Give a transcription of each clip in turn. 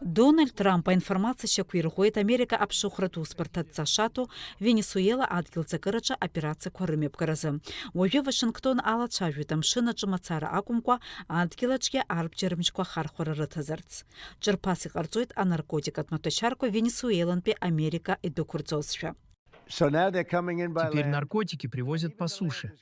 Дональд Трамп информация щакуирхует Америка обшухрату спартат Сашату, Венесуэла адгилца кырача операция кормеп каразы. Уйо Вашингтон ала чавитам шина чумацара акумква адгилачке арбчермичква хархора рытазарц. Черпасы карцует а наркотик от маточарку Венесуэлан пе Америка и докурцосфя. Теперь наркотики привозят по суше.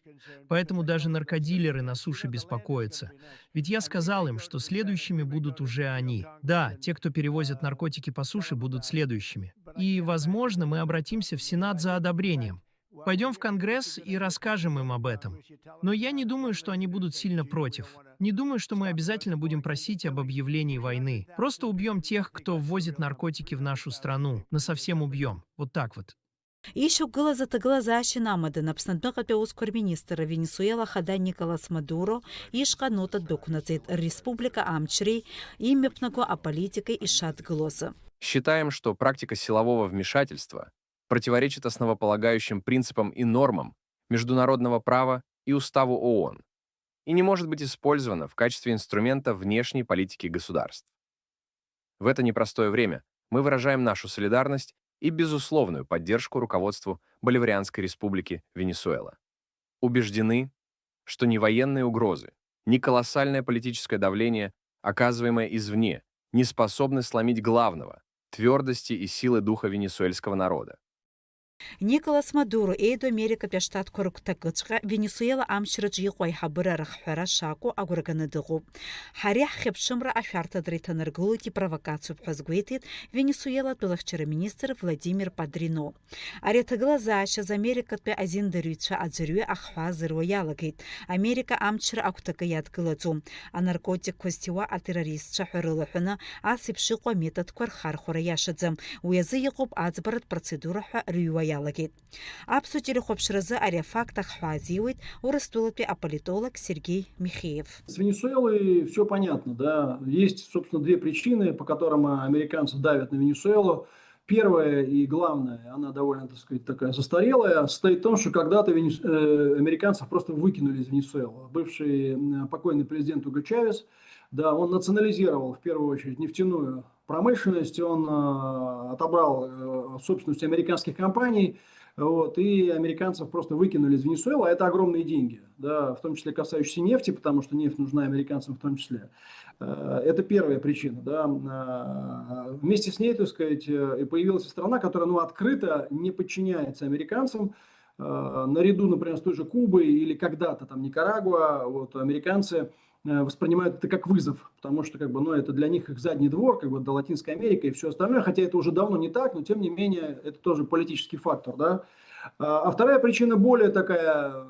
Поэтому даже наркодилеры на суше беспокоятся. Ведь я сказал им, что следующими будут уже они. Да, те, кто перевозят наркотики по суше, будут следующими. И, возможно, мы обратимся в Сенат за одобрением. Пойдем в Конгресс и расскажем им об этом. Но я не думаю, что они будут сильно против. Не думаю, что мы обязательно будем просить об объявлении войны. Просто убьем тех, кто ввозит наркотики в нашу страну. Насовсем убьем. Вот так вот. Еще глаза щинамады на пснадногапе ускор-министра Венесуэла хада Николас Мадуро и шканота докунацит республика Амчри и мепнаго о политике и шат глаза. Считаем, что практика силового вмешательства противоречит основополагающим принципам и нормам международного права и Уставу ООН и не может быть использована в качестве инструмента внешней политики государств. В это непростое время мы выражаем нашу солидарность и безусловную поддержку руководству Боливарианской республики Венесуэла. Убеждены, что ни военные угрозы, ни колоссальное политическое давление, оказываемое извне, не способны сломить главного — твердости и силы духа венесуэльского народа. Николас Мадуро эйдо Америка пештат коруктакычка Венесуэла амчрыч йқой хабыра рахфара шаку агурганадыгу. Харях хепшимра афярта дританыргулыки провокацию пхазгуетит Венесуэла тулахчара министр Владимир Падрино. Аретагла зашаз Америка пе азиндарюча адзирюе ахвазыру ялагит. Америка амчра актакаят гылацу. А наркотик костива а террористча хурылыхына асипшиқва метод квархархура яшадзам. Уязы якуб адзбарат процедура рюя ялагит. Абсутили хопшразы аре фактах хвазиует урастулапи аполитолог Сергей Михеев. С Венесуэлой все понятно, да. Есть, собственно, две причины, по которым американцы давят на Венесуэлу. Первая и главная, она довольно, так сказать, такая застарелая, состоит в том, что когда-то американцев просто выкинули из Венесуэлы. Бывший покойный президент Уго Чавес, да, он национализировал в первую очередь нефтяную промышленность, он отобрал собственность американских компаний, вот, и американцев просто выкинули из Венесуэлы, а это огромные деньги, да, в том числе касающиеся нефти, потому что нефть нужна американцам в том числе. Это первая причина. Да. Вместе с ней, так сказать, появилась страна, которая открыто не подчиняется американцам. Наряду, например, с той же Кубой или когда-то там Никарагуа, вот, американцы воспринимают это как вызов, потому что это для них их задний двор, до Латинской Америки и все остальное, хотя это уже давно не так, но тем не менее это тоже политический фактор. Да? А вторая причина более такая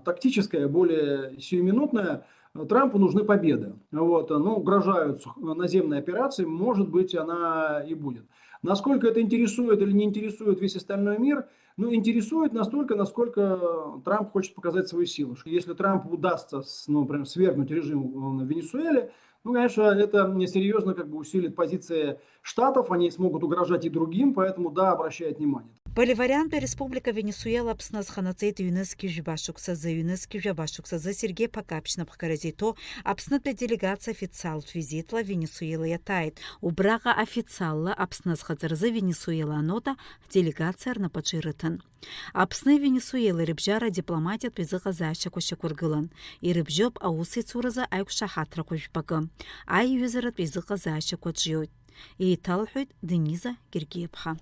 тактическая, более сиюминутная. Трампу нужны победы. Вот, угрожают наземной операции, может быть, она и будет. Насколько это интересует или не интересует весь остальной мир? Интересует настолько, насколько Трамп хочет показать свою силу. Если Трампу удастся, например, свергнуть режим в Венесуэле, конечно, это серьезно усилит позиции Штатов, они смогут угрожать и другим, поэтому да, обращает внимание. Боливарианта Республика Венесуэла пснас ханацейт юнески жбашукса за Сергей Покапчина пхаразито апснатпе делегация официал визитла Венесуэла ятает. Убрага официалла апснас хазарза Венесуэла нота делегация арнапачирытын. Апсны Венесуэлы рыбжара дипломатият пизыға защаку шакургылан. И рыбжоп аусы цураза айкуша хатра кушпагы. Ай юзерат пизыға защаку джиот. И талхует Дениза Гергиевха.